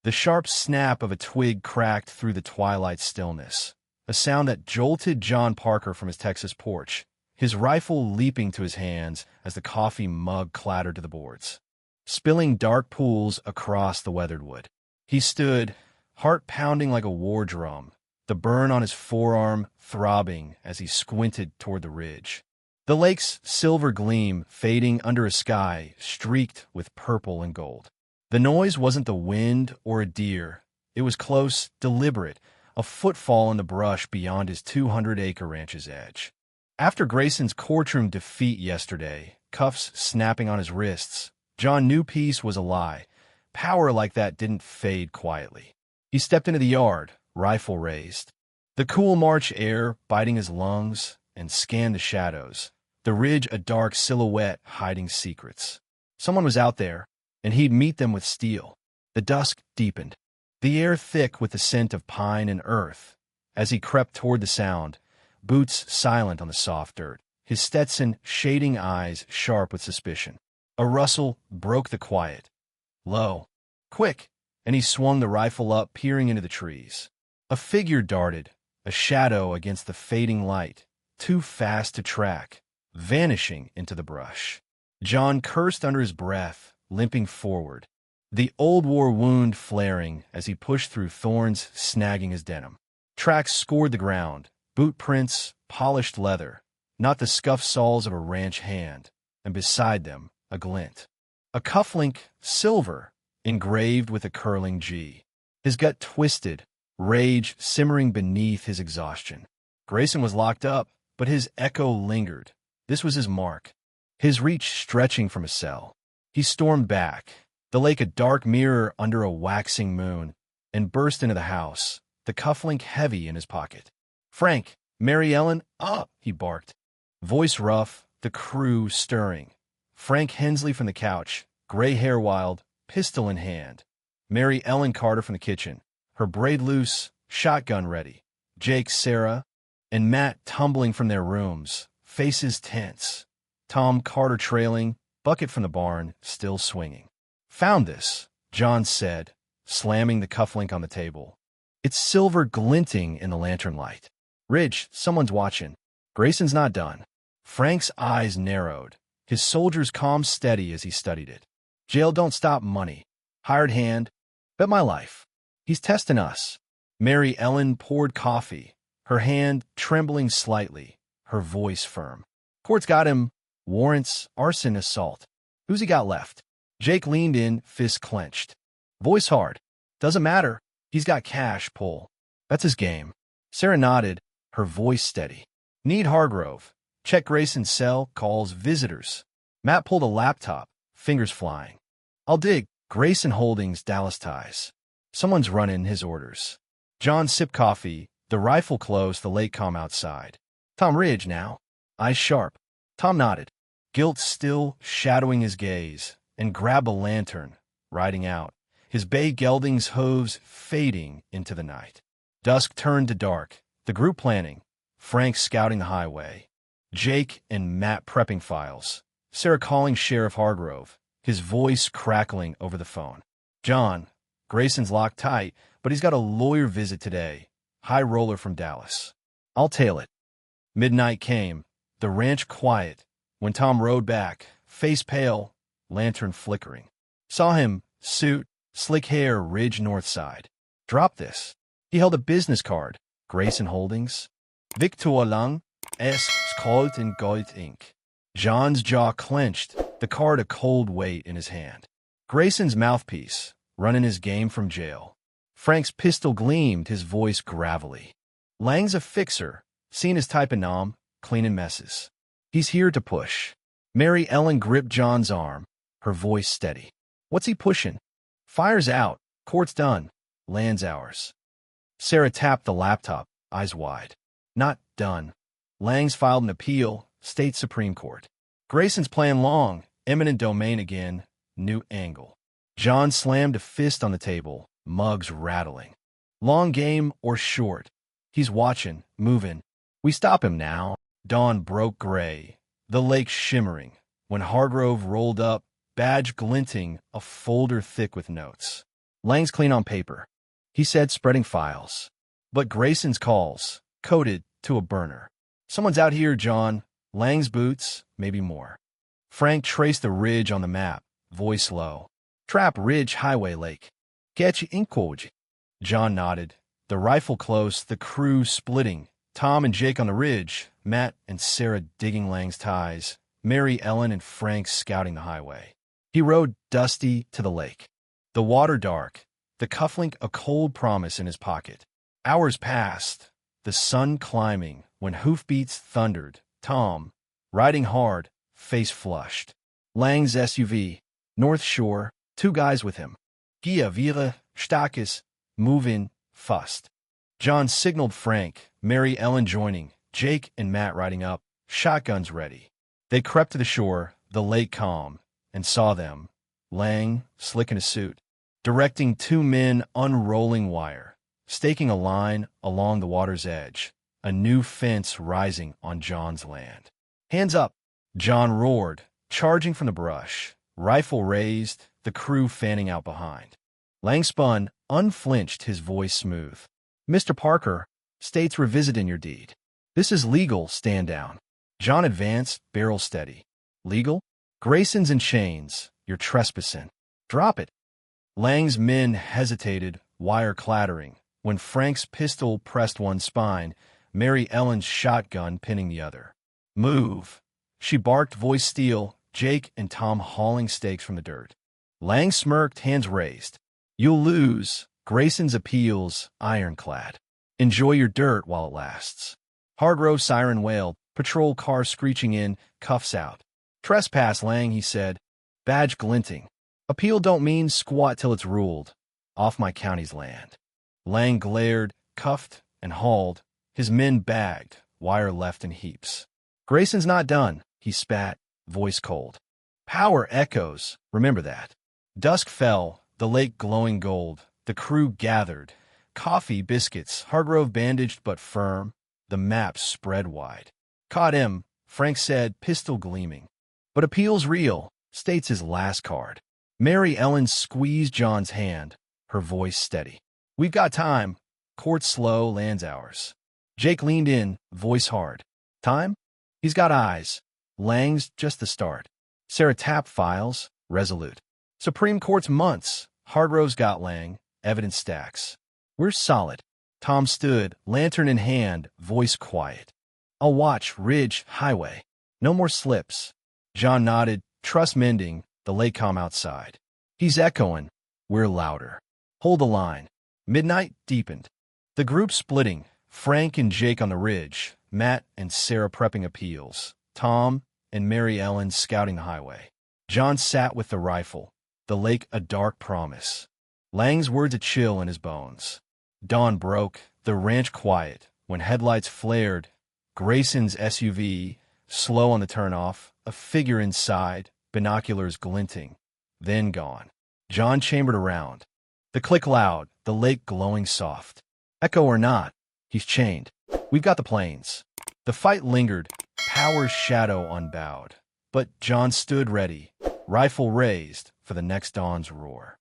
The sharp snap of a twig cracked through the twilight stillness, a sound that jolted John Parker from his Texas porch, his rifle leaping to his hands as the coffee mug clattered to the boards, spilling dark pools across the weathered wood. He stood, heart pounding like a war drum, the burn on his forearm throbbing as he squinted toward the ridge. The lake's silver gleam fading under a sky streaked with purple and gold. The noise wasn't the wind or a deer. It was close, deliberate, a footfall in the brush beyond his 200-acre ranch's edge. After Grayson's courtroom defeat yesterday, cuffs snapping on his wrists, John knew peace was a lie. Power like that didn't fade quietly. He stepped into the yard, rifle raised. The cool March air biting his lungs, and scanned the shadows, the ridge a dark silhouette hiding secrets. Someone was out there, and he'd meet them with steel. The dusk deepened, the air thick with the scent of pine and earth. As he crept toward the sound, boots silent on the soft dirt, his Stetson shading eyes sharp with suspicion. A rustle broke the quiet. Low. Quick! And he swung the rifle up, peering into the trees. A figure darted, a shadow against the fading light, too fast to track, vanishing into the brush. John cursed under his breath, limping forward, the old war wound flaring as he pushed through thorns snagging his denim. Tracks scored the ground, boot prints, polished leather, not the scuffed soles of a ranch hand, and beside them, a glint. A cufflink, silver, engraved with a curling G. His gut twisted, rage simmering beneath his exhaustion. Grayson was locked up, but his echo lingered. This was his mark, his reach stretching from a cell. He stormed back, the lake a dark mirror under a waxing moon, and burst into the house, the cufflink heavy in his pocket. "Frank, Mary Ellen, up!" he barked. Voice rough, the crew stirring. Frank Hensley from the couch, gray hair wild, pistol in hand. Mary Ellen Carter from the kitchen, her braid loose, shotgun ready. Jake, Sarah, and Matt tumbling from their rooms, faces tense. Tom Carter trailing, bucket from the barn, still swinging. "Found this," John said, slamming the cufflink on the table. It's silver glinting in the lantern light. "Ridge, someone's watching." Grayson's not done. Frank's eyes narrowed, his soldier's calm steady as he studied it. "Jail don't stop money. Hired hand. Bet my life. He's testing us." Mary Ellen poured coffee, her hand trembling slightly, her voice firm. "Court's got him. Warrants, arson, assault. Who's he got left?" Jake leaned in, fist clenched. Voice hard. "Doesn't matter. He's got cash, pull. That's his game." Sarah nodded, her voice steady. "Need Hargrove. Check Grayson's cell, calls visitors." Matt pulled a laptop, fingers flying. "I'll dig. Grayson Holdings, Dallas ties." Someone's running his orders. John sipped coffee, the rifle close, the lake calm outside. "Tom Ridge now." Eyes sharp. Tom nodded, guilt still shadowing his gaze, and grabbed a lantern, riding out, his bay gelding's hooves fading into the night. Dusk turned to dark, the group planning, Frank scouting the highway, Jake and Matt prepping files, Sarah calling Sheriff Hargrove, his voice crackling over the phone. "John, Grayson's locked tight, but he's got a lawyer visit today, high roller from Dallas. I'll tail it." Midnight came, the ranch quiet, when Tom rode back, face pale, lantern flickering. Saw him, suit, slick hair, ridge north side. "Drop this." He held a business card, Grayson Holdings. "Victor Lang, S. Skolt in Gold Inc." John's jaw clenched, the card a cold weight in his hand. Grayson's mouthpiece, running his game from jail. Frank's pistol gleamed, his voice gravelly. "Lang's a fixer, seen his type of nom, cleaning messes. He's here to push." Mary Ellen gripped John's arm, her voice steady. "What's he pushing?" "Fire's out. Court's done. Land's ours." Sarah tapped the laptop, eyes wide. "Not done. Lang's filed an appeal, State Supreme Court. Grayson's playing long, eminent domain again, new angle." John slammed a fist on the table, mugs rattling. "Long game or short? He's watching, moving. We stop him now." Dawn broke gray, the lake shimmering, when Hargrove rolled up, badge glinting, a folder thick with notes. Lang's clean on paper, he said, spreading files. But Grayson's calls, coded to a burner. Someone's out here, John. Lang's boots, maybe more. Frank traced the ridge on the map, voice low. Trap Ridge Highway Lake. Catch Inkoj. John nodded. The rifle close, the crew splitting. Tom and Jake on the ridge, Matt and Sarah digging Lang's ties, Mary Ellen and Frank scouting the highway. He rode dusty to the lake. The water dark, the cufflink a cold promise in his pocket. Hours passed, the sun climbing, when hoofbeats thundered. Tom, riding hard, face flushed. Lang's SUV, North Shore, 2 guys with him. Gia Vira, Stakis, move in, fussed. John signaled Frank, Mary Ellen joining, Jake and Matt riding up, shotguns ready. They crept to the shore, the lake calm, and saw them. Lang, slick in a suit, directing 2 men unrolling wire, staking a line along the water's edge, a new fence rising on John's land. Hands up, John roared, charging from the brush, rifle raised, the crew fanning out behind. Lang spun, unflinched, his voice smooth. Mr. Parker, states revisiting your deed. This is legal, stand down. John advanced, barrel steady. Legal? Grayson's in chains, you're trespassing. Drop it. Lang's men hesitated, wire clattering, when Frank's pistol pressed one spine, Mary Ellen's shotgun pinning the other. Move. She barked, voice steel, Jake and Tom hauling stakes from the dirt. Lang smirked, hands raised. You'll lose. Grayson's appeals, ironclad. Enjoy your dirt while it lasts. Hargrove siren wailed, patrol car screeching in, cuffs out. Trespass, Lang, he said, badge glinting. Appeal don't mean squat till it's ruled. Off my county's land. Lang glared, cuffed, and hauled. His men bagged, wire left in heaps. Grayson's not done, he spat, voice cold. Power echoes, remember that. Dusk fell, the lake glowing gold. The crew gathered. Coffee, biscuits, Hargrove bandaged but firm. The map spread wide. Caught him, Frank said, pistol gleaming. But appeal's real, states his last card. Mary Ellen squeezed John's hand, her voice steady. We've got time. Court slow, land's ours. Jake leaned in, voice hard. Time? He's got eyes. Lang's just the start. Sarah tapped files, resolute. Supreme Court's months. Hargrove's got Lang. Evidence stacks. We're solid. Tom stood, lantern in hand, voice quiet. I'll watch, ridge, highway. No more slips. John nodded, truss mending, the lake calm outside. He's echoing. We're louder. Hold the line. Midnight deepened. The group splitting, Frank and Jake on the ridge, Matt and Sarah prepping appeals, Tom and Mary Ellen scouting the highway. John sat with the rifle, the lake a dark promise. Lang's words a chill in his bones. Dawn broke, the ranch quiet, when headlights flared. Grayson's SUV, slow on the turnoff, a figure inside, binoculars glinting, then gone. John chambered around. The click loud, the lake glowing soft. Echo or not, he's chained. We've got the planes. The fight lingered, power's shadow unbowed. But John stood ready, rifle raised for the next dawn's roar.